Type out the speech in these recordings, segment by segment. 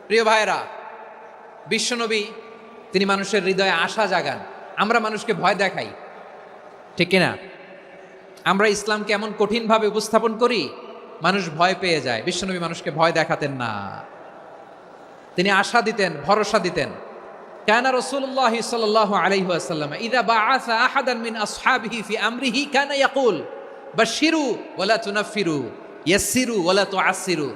প্রিয় ভাইরা, বিশ্বনবী তিনি মানুষের হৃদয়ে আশা জাগান। আমরা মানুষকে ভয় দেখাই, ঠিক কিনা? আমরা ইসলামকে এমন কঠিনভাবে উপস্থাপন করি, মানুষ ভয় পেয়ে যায়। বিশ্বনবী মানুষকে ভয় দেখাতেন না, তিনি আশা দিতেন, ভরসা দিতেন। কানা রাসূলুল্লাহ সাল্লাল্লাহু আলাইহি ওয়াসাল্লাম ইযা বাআসা আহাদান মিন আসহাবিহি ফি আমরিহি কানা ইয়াকুল বাশশিরু ওয়ালা তুনাফিরু ইয়াসসিরু ওয়ালা তুআসসিরু।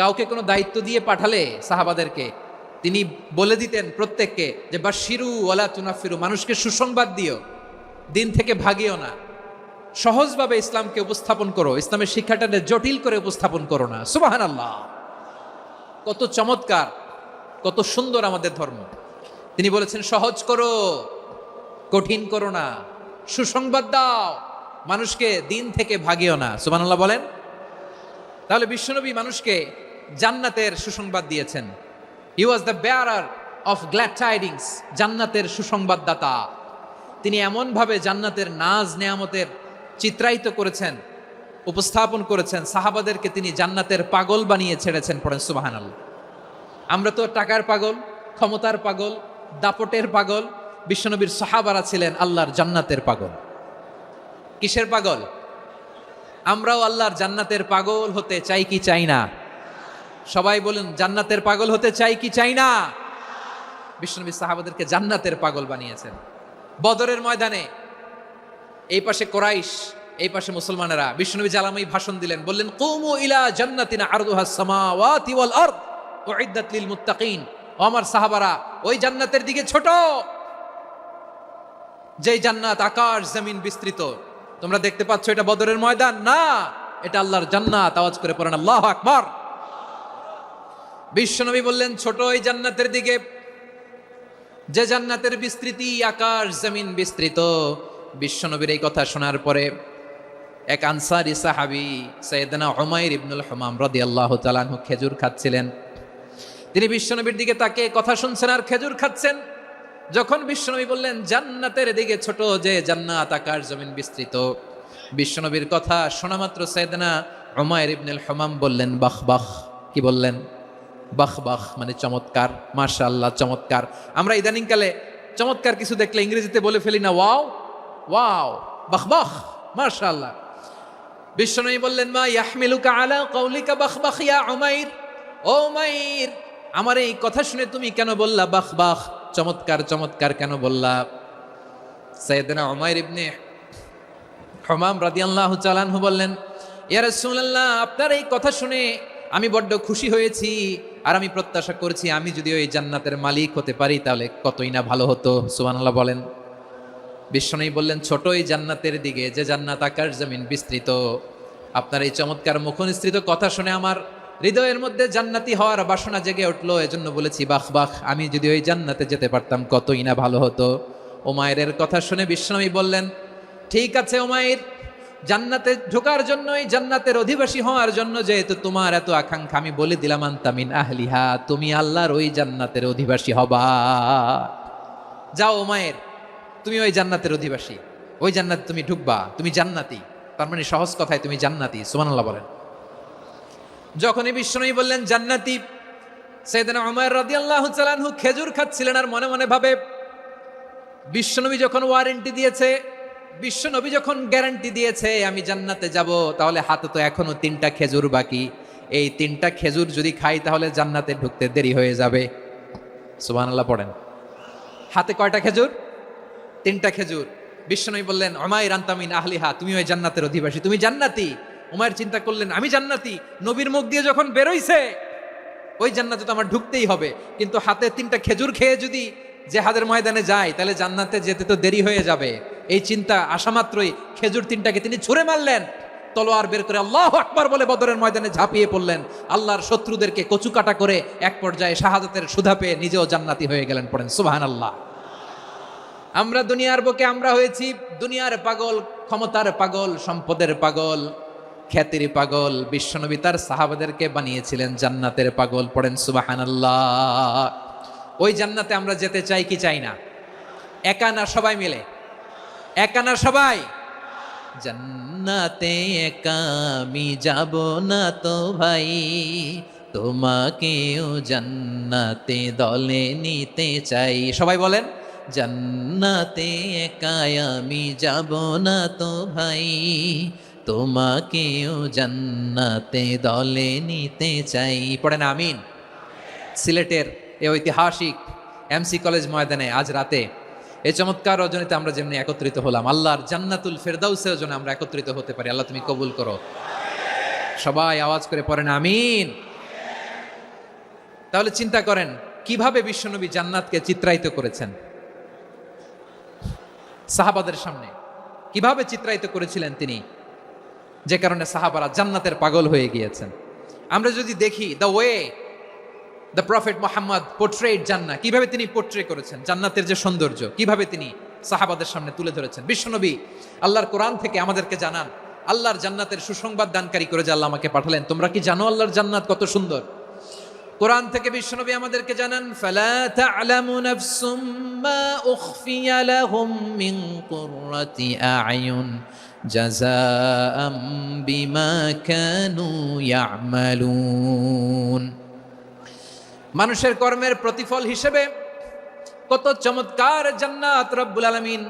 কাউকে কোনো দায়িত্ব দিয়ে পাঠালে সাহাবাদেরকে তিনি বলে দিতেন প্রত্যেককে যে বাশশিরু ওয়ালা তুনাফিরু, মানুষকে সুসংবাদ দিও, দিন থেকে ভাগিও না, সহজভাবে ইসলামকে উপস্থাপন করো, ইসলামের শিক্ষাটাকে জটিল করে উপস্থাপন করো না। সুবহানাল্লাহ, কত চমৎকার, কত সুন্দর আমাদের ধর্ম। তিনি বলেছেন সহজ করো, কঠিন করো না, সুসংবাদ দাও, মানুষকে দিন থেকে ভাগিও না। সুবহানাল্লাহ বলেন। তাহলে বিশ্বনবী মানুষকে জান্নাতের সুসংবাদ দিয়েছেন। He was the bearer of glad tidings, জান্নাতের সুসংবাদদাতা। তিনি এমনভাবে জান্নাতের নাজ নেয়ামতের চিত্রায়িত করেছেন, উপস্থাপন করেছেন, সাহাবাদেরকে তিনি জান্নাতের পাগল বানিয়ে ছেড়েছেন। পড়েন সুবহানাল্লাহ। আমরা তো টাকার পাগল, ক্ষমতার পাগল, দাপটের পাগল। বিশ্বনবীর সাহাবারা ছিলেন আল্লাহর জান্নাতের পাগল। কিসের পাগল? আমরাও আল্লাহর জান্নাতের পাগল হতে চাই কি চাই না? সবাই বলুন, জান্নাতের পাগল হতে চাই কি চাই না? বিশ্বনবী সাহাবাদেরকে জান্নাতের পাগল বানিয়েছেন। বদরের ময়দানে এই পাশে কোরাইশ, এই পাশে মুসলমানেরা। বিশ্বনবী জালামাই ভাষণ দিলেন, বললেন কুমু ইলা জান্নাতিনা আরদুহাস সামাওয়াতি ওয়াল আরদ উইদ্দাত লিল মুত্তাকিন। ও আমার সাহাবারা, ওই জান্নাতের দিকে ছোট, যেই জান্নাত আকাশ জমিন বিস্তৃত। তোমরা দেখতে পাচ্ছ এটা বদরের ময়দান না, এটা আল্লাহর জান্নাত। আওয়াজ করে পড়েন আল্লাহু আকবার। বিশ্বনবী বললেন ছোট ওই জান্নাতের দিকে, যে জান্নাতের বিস্তৃতি আকাশ জমিন বিস্তৃত। বিশ্বনবীর এই কথা শোনার পরে এক আনসারী সাহাবী সাইয়েদনা উমাইর ইবনুল হুমাম রাদিয়াল্লাহু তাআলা আনহু খেজুর খাচ্ছিলেন। তিনি বিশ্বনবীর দিকে তাকে কথা শুনছেন আর খেজুর খাচ্ছেন। যখন বিশ্বনবী বললেন জান্নাতের দিকে ছোট, যে জান্নাত আকাশ জমিন বিস্তৃত, বিশ্বনবীর কথা শোনা মাত্র সাইয়েদনা উমাইর ইবনুল হুমাম বললেন বাহ বাহ। কি বললেন? বাহ বাহ, মানে চমৎকার, মাশাআল্লাহ, চমৎকার। আমরা ইদানিংকালে চমৎকার কিছু দেখলে ইংরেজিতে বলে ফেলি না, ওয়াও ওয়াও, বাহ বাহ, মাশাআল্লাহ। বিশ্বনবী বললেন মা ইয়াহমিলুকা আলা কাউলিকা বাহ বাহ ইয়া উমাইর। ও উমাইর, আমার এই কথা শুনে তুমি কেন বললা বাহ বাহ, চমৎকার চমৎকার কেন বললা? সাইয়েদনা উমাইর ইবনে হুমাম রাদিয়াল্লাহু তাআলা আনহু বললেন, ইয়া রাসূলুল্লাহ, আপনার এই কথা শুনে আমি বড্ড খুশি হয়েছি, আর আমি প্রত্যাশা করছি আমি যদি ওই জান্নাতের মালিক হতে পারি তাহলে কতই না ভালো হতো। সুবহানাল্লাহ বলেন। বিশ্বনবী বললেন ছোট এই জান্নাতের দিকে, যে জান্নাত আকাশ জমিন বিস্তৃত। আপনার এই চমৎকার মুখনিসৃত কথা শুনে আমার হৃদয়ের মধ্যে জান্নাতি হওয়ার বাসনা জেগে উঠলো, এজন্য বলেছি বাহ বাহ, আমি যদি ওই জান্নাতে যেতে পারতাম কতই না ভালো হতো। উমাইরের কথা শুনে বিশ্বনবী বললেন ঠিক আছে উমাইর, জান্নাতে ঢোকার জন্য, এই জান্নাতের অধিবাসী হওয়ার জন্য যেহেতু তোমার এত আকাঙ্ক্ষা, আমি বলে দিলাম আনতা মিন আহলিহা, তুমি আল্লাহর ওই জান্নাতের অধিবাসী হবা। যাও উমাইর, তুমি ওই জান্নাতের অধিবাসী, ওই জান্নাতে তুমি ঢুকবা, তুমি জান্নাতি। তার মানে সহজ কথায় তুমি জান্নাতি। সুবহানাল্লাহ বলেন। যখনই বিশ্বনবী বললেন জান্নাতি, সাইয়েদনা উমাইর রাদিয়াল্লাহু তাআলা আনহু খেজুর খাচ্ছিলেন আর মনে মনে ভাবে, বিশ্বনবী যখন ওয়ারেন্টি দিয়েছে, বিশ্বনবী যখন গ্যারান্টি দিয়েছে আমি জান্নাতে যাব, তাহলে হাতে তো এখনো 3টা খেজুর বাকি। এই 3টা খেজুর যদি খাই তাহলে জান্নাতে ঢুকতে দেরি হয়ে যাবে। সুবহানাল্লাহ পড়েন। হাতে কয়টা খেজুর? 3টা খেজুর। বিশ্বনবী বললেন উমাইর আনতা মিন আহলিহা, তুমি ওই জান্নাতের অধিবাসী, তুমি জান্নাতি। উমাইর চিন্তা করলেন আমি জান্নাতি, নবীর মুখ দিয়ে যখন বেরোইছে ওই জান্নাতে তো আমার ঢুকতেই হবে, কিন্তু হাতে 3টা খেজুর খেয়ে যদি জিহাদের ময়দানে যায় তাহলে জান্নাতে যেতে তো দেরি হয়ে যাবে। এই চিন্তা আসা মাত্রই খেজুর 3টাকে তিনি ছুঁড়ে মারলেন, তলোয়ার বের করে আল্লাহু আকবার বলে বদরের ময়দানে ঝাঁপিয়ে পড়লেন। আল্লাহর শত্রুদেরকে কচুকাটা করে এক পর্যায়ে শাহাদাতের সুধা পেয়ে নিজেও জান্নাতি হয়ে গেলেন। পড়েন সুবহানাল্লাহ। আমরা দুনিয়ার বুকে আমরা হয়েছি দুনিয়ার পাগল, ক্ষমতার পাগল, সম্পদের পাগল, খ্যাতির পাগল। বিশ্বনবী তার সাহাবাদেরকে বানিয়েছিলেন জান্নাতের পাগল। পড়েন সুবহানাল্লাহ। ওই জান্নাতে আমরা যেতে চাই কি চাই না? একা না সবাই মিলে? একা না সবাই? জান্নাতে একা আমি যাব না তো ভাই, তোমাকেও জান্নাতে দলে নিতে চাই। সবাই বলেন, জান্নাতে একাই আমি যাব না তো ভাই, তোমাকেও জান্নাতে দলে নিতে চাই। পড়েন আমিন। সিলেটের এই ঐতিহাসিক এমসি কলেজ ময়দানে আজ রাতে এই চমৎকার রজনীতে আমরা যেমনি একত্রিত হলাম, আল্লাহর জান্নাতুল ফেরদাউসের জন্য আমরা একত্রিত হতে পারি। আল্লাহ তুমি কবুল করো। সবাই আওয়াজ করে পড়েন আমিন। তাহলে চিন্তা করেন কিভাবে বিশ্বনবী জান্নাতকে চিত্রায়িত করেছেন সাহাবাদের সামনে, কিভাবে চিত্রায়িত করেছিলেন তিনি, যে কারণে সাহাবারা জান্নাতের পাগল হয়ে গিয়েছেন। আমরা যদি দেখি the way the prophet Mohammad portrait জান্নাত, কিভাবে তিনি পোর্ট্রে করেছেন জান্নাতের যে সৌন্দর্য, কিভাবে তিনি সাহাবাদের সামনে তুলে ধরেছেন। বিশ্বনবী আল্লাহর কোরআন থেকে আমাদেরকে জানান, আল্লাহর জান্নাতের সুসংবাদ দানকারী করে যে আল্লাহ আমাকে পাঠালেন। তোমরা কি জানো আল্লাহর জান্নাত কত সুন্দর? কোরআন থেকে বিশ্বনবী আমাদেরকে জানান, ফালা তা'লামু নাফসুম মা উখফিয়া লাহুম মিন কুররাতি আ'য়ুন জাযাআম বিমা কানু ইয়া'মালুন। মানুষের কর্মের প্রতিফল হিসেবে কত চমৎকার জান্নাত রব্বুল আলামিন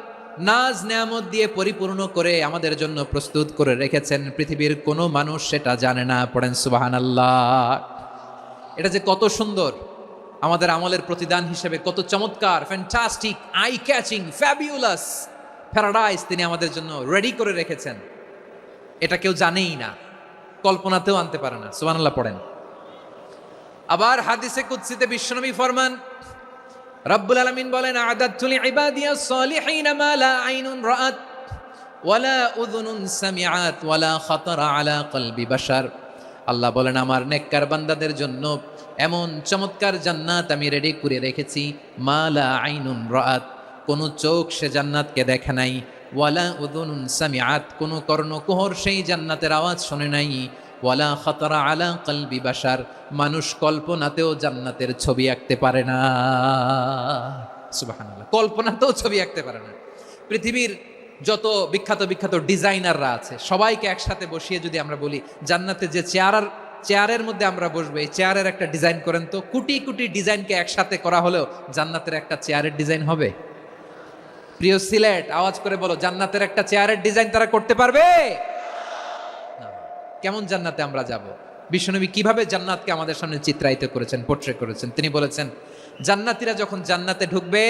নাজ নেয়ামত দিয়ে পরিপূর্ণ করে আমাদের জন্য প্রস্তুত করে রেখেছেন। পৃথিবীর কোনো মানুষ সেটা জানে না। পড়েন সুবহানাল্লাহ। এটা যে কত সুন্দর, আমাদের আমলের প্রতিদান হিসেবে কত চমৎকার, fantastic, eye catching, fabulous paradise তিনি আমাদের জন্য রেডি করে রেখেছেন। এটা কেউ জানেই না, কল্পনাতেও আনতে পারে না। সুবহানাল্লাহ পড়েন। আবার হাদিসে কুদসিতে বিশ্বনবী ফরমান, রব্বুল আলামিন বলেন, আ'দাদতু লিইবাদিয়াস সালিহিনা মা লা আইনুন রাআত ওয়ালা উযুনুন সামিআত ওয়ালা খাতারা আলা কলবি বাশার। আল্লাহ বলেন, আমার নেককার বান্দাদের জন্য এমন চমৎকার জান্নাত আমি রেডি করে রেখেছি, মা লা আইনুন রাআত, কোন চোখ সে জান্নাতকে দেখে নাই, ওয়ালা উযুনুন সামিআত, কোন কর্ণকুহর সেই জান্নাতের আওয়াজ শোনে নাই, ওয়ালা খাতারা আলা কলবি বাশার, মানুষ কল্পনাতেও জান্নাতের ছবি আঁকতে পারে না। সুবহানাল্লাহ, কল্পনাতেও ছবি আঁকতে পারে না। পৃথিবীর যত বিখ্যাত বিখ্যাত ডিজাইনাররা আছে সবাইকে একসাথে বসিয়ে যদি আমরা বলি জান্নাতে যে চেয়ারের মধ্যে আমরা বসবো, এই চেয়ারের একটা ডিজাইন করেন তো, কোটি কোটি ডিজাইনকে একসাথে করা হলেও জান্নাতের একটা চেয়ারের ডিজাইন হবে? প্রিয় সিলেট, আওয়াজ করে বলো, জান্নাতের একটা চেয়ারের ডিজাইন তারা করতে পারবে? কেমন জান্নাতে আমরা যাব? বিশ্বনবী কিভাবে জান্নাতকে আমাদের সামনে চিত্রায়িত করেছেন, পোর্ট্রে করেছেন। তিনি বলেছেন, জান্নাতীরা যখন জান্নাতে ঢুকবে,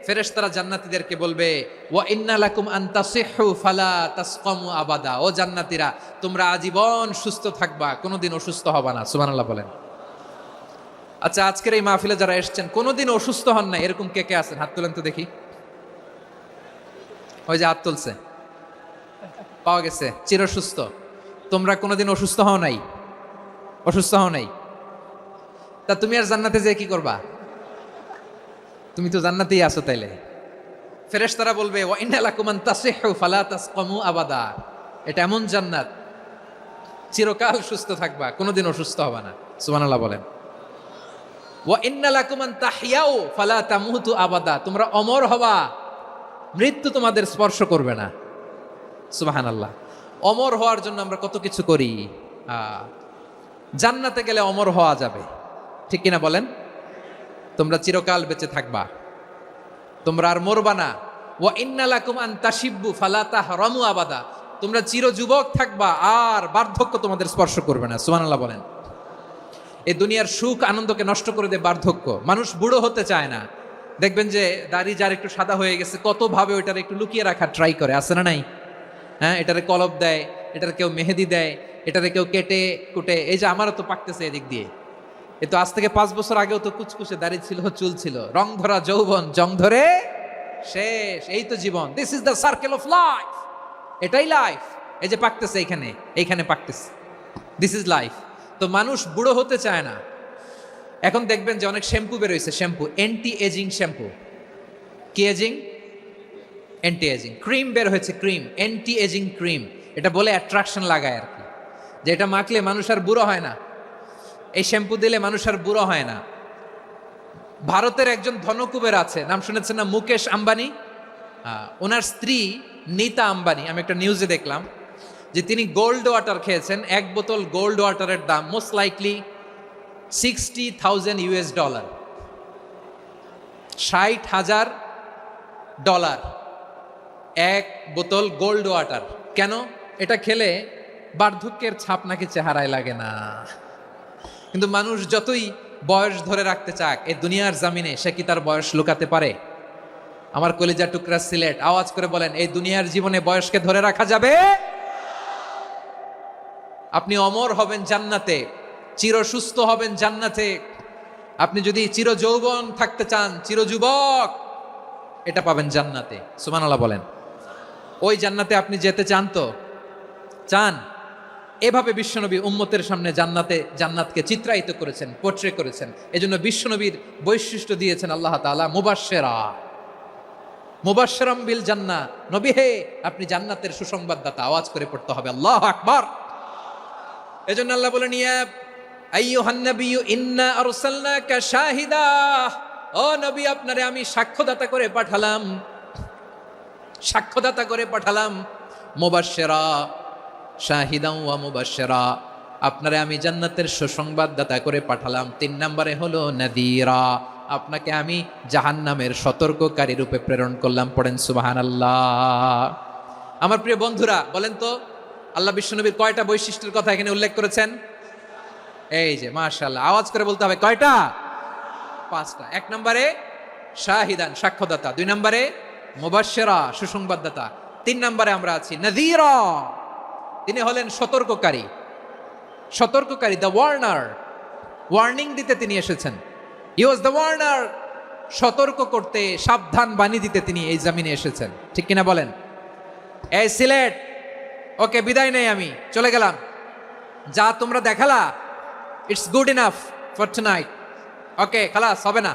ফেরেশতারা জান্নাতীদেরকে বলবে, ওয়া ইন্না লাকুম আন তাসিহু ফালা তাসকামু আবাদা, ও জান্নাতীরা তোমরা আজীবন সুস্থ থাকবা, কোনোদিন অসুস্থ হবা না। সুবহানাল্লাহ বলেন। আচ্ছা, আজকের এই মাহফিলে যারা এসেছেন কোনোদিন অসুস্থ হন না, এরকম কে কে আছেন? হাত তুলেন তো দেখি। ওই যে হাত তুলছে, পাওয়া গেছে, চিরসুস্থ। তোমরা কোনোদিন অসুস্থ হও নাই? অসুস্থ হও নাই? তা তুমি আর জান্নাতে যেয়ে কি করবা? তুমি তো জান্নাতেই আছো। তাইলে ফেরেশতারা বলবে, ওয়া ইন্না লাকুম আন তাসিহু ফালা তাসকামু আবাদা, এটা এমন জান্নাত চিরকাল সুস্থ থাকবা, কোনোদিন অসুস্থ হবা না। সুবহানাল্লাহ বলেন। ওয়া ইন্না লাকুম আন তাহইয়াউ ফালা তামুতু আবাদা, তোমরা অমর হবা, মৃত্যু তোমাদের স্পর্শ করবে না। সুবহানাল্লাহ। অমর হওয়ার জন্য আমরা কত কিছু করি। জান্নাতে গেলে অমর হওয়া যাবে, ঠিক কিনা বলেন? তোমরা চিরকাল বেঁচে থাকবা, তোমরা আর মরবা না। ওয়া ইন্না লাকুম আন তাশিব্বু ফালা তাহরামু আবাদা, তোমরা চির যুবক থাকবা, আর বার্ধক্য তোমাদের স্পর্শ করবে না। সুবহানাল্লাহ বলেন। এই দুনিয়ার সুখ আনন্দকে নষ্ট করে দেয় বার্ধক্য। মানুষ বুড়ো হতে চায় না। দেখবেন যে দাড়ি যার একটু সাদা হয়ে গেছে, কত ভাবে ওইটার একটু লুকিয়ে রাখার ট্রাই করে, আছে না নাই? হ্যাঁ, এটারে কলপ দেয়, এটার কেউ মেহেদি দেয়, এটারে কেউ কেটে কুটে। এই যে আমারও তো পাকতেছে এদিক দিয়ে, এ তো আজ থেকে 5 বছর আগেও তো কুচকুচে দাড়ি ছিল, চুল ছিল, রং ধরা যৌবন, জং ধরে শেষ। এই তো জীবন। This is the circle of life. এটাই লাইফ। এই যে পাকতেছে এইখানে পাকতেছে, দিস ইজ লাইফ। তো মানুষ বুড়ো হতে চায় না। এখন দেখবেন যে অনেক শ্যাম্পু বেরোইছে, শ্যাম্পু, অ্যান্টি এজিং শ্যাম্পু। কি এজিং? Anti aging. ক্রিম বের হয়েছে, ক্রিম, অ্যান্টি এজিং ক্রিম। এটা বলে অ্যাট্রাকশন লাগায় আর কি, যে এটা মাখলে মানুষ আর বুড়ো হয় না, এই শ্যাম্পু দিলে মানুষ আর বুড়ো হয় না। ভারতের একজন ধনকুবের আছে, নাম শুনেছেন না? মুকেশ আম্বানি। ওনার স্ত্রী নীতা আম্বানি, আমি একটা নিউজে দেখলাম যে তিনি গোল্ড ওয়াটার খেয়েছেন। 1 বোতল গোল্ড ওয়াটারের দাম মোস্ট লাইকলি $60,000, $60,000 এক বোতল গোল্ড ওয়াটার। কেন? এটা খেলে বার্ধক্যের ছাপ নাকি চেহারায় লাগে না। কিন্তু মানুষ যতই বয়স ধরে রাখতে চাক এই দুনিয়ার জামিনে, সে কি তার বয়স লুকাতে পারে? আমার কলিজা টুকরা সিলেট, আওয়াজ করে বলেন, এই দুনিয়ার জীবনে বয়সকে ধরে রাখা যাবে? আপনি অমর হবেন জান্নাতে, চির সুস্থ হবেন জান্নাতে। আপনি যদি চির যৌবন থাকতে চান, চির যুবক, এটা পাবেন জান্নাতে। সুবহানাল্লাহ বলেন। ওই জান্নাতে আপনি যেতে চান তো? চান? এভাবে বিশ্বনবী উম্মতের সামনে জান্নাতকে চিত্রায়িত করেছেন, পোর্ট্রে করেছেন। এজন্য বিশ্বনবীর বৈশিষ্ট্য দিয়েছেন আল্লাহ তাআলা মুবাশশিরাম বিল জান্নাহ। নবী হে, আপনি জান্নাতের সুসংবাদদাতা। আওয়াজ করে পড়তে হবে আল্লাহু আকবার। এজন্য আল্লাহ বলেন, ইয়া আইয়ুহান নাবিয়্যু ইন্না আরসালনাকা শাহিদা। ও নবী, আপনারে আমি সাক্ষ্যদাতা করে পাঠালাম। মুবাশশিরা শাহিদান ওয়া মুবাশশিরা, আপনারে আমি জান্নাতের সুসংবাদদাতা করে পাঠালাম। 3 নম্বরে হলো নাযীরা, আপনাকে আমি জাহান্নামের সতর্ককারী রূপে প্রেরণ করলাম। পড়েন সুবহানাল্লাহ। আমার প্রিয় বন্ধুরা, বলেন তো আল্লাহ বিশ্বনবীর কয়টা বৈশিষ্ট্যের কথা এখানে উল্লেখ করেছেন? এই যে মাশাআল্লাহ, আওয়াজ করে বলতে হবে কয়টা? 5টা। 1 নম্বরে শাহিদান, সাক্ষ্যদাতা। 2 নম্বরে মুবাশশিরা, সুসংবাদদাতা। 3 নম্বরে আমরা আছি নাযীরা, তিনি হলেন সতর্ককারী। দ্য ওয়ার্নার, ওয়ার্নিং দিতে তিনি এসেছেন। হি ওয়াজ দ্য ওয়ার্নার, সতর্ক করতে, সাবধান বাণী দিতে তিনি এই জমিনে এসেছেন। ঠিক কিনা বলেন? এই সিলেট, ওকে বিদায় নেই, আমি চলে গেলাম। যা তোমরা দেখালা, it's good enough for tonight. Okay, খালাস, হবে না।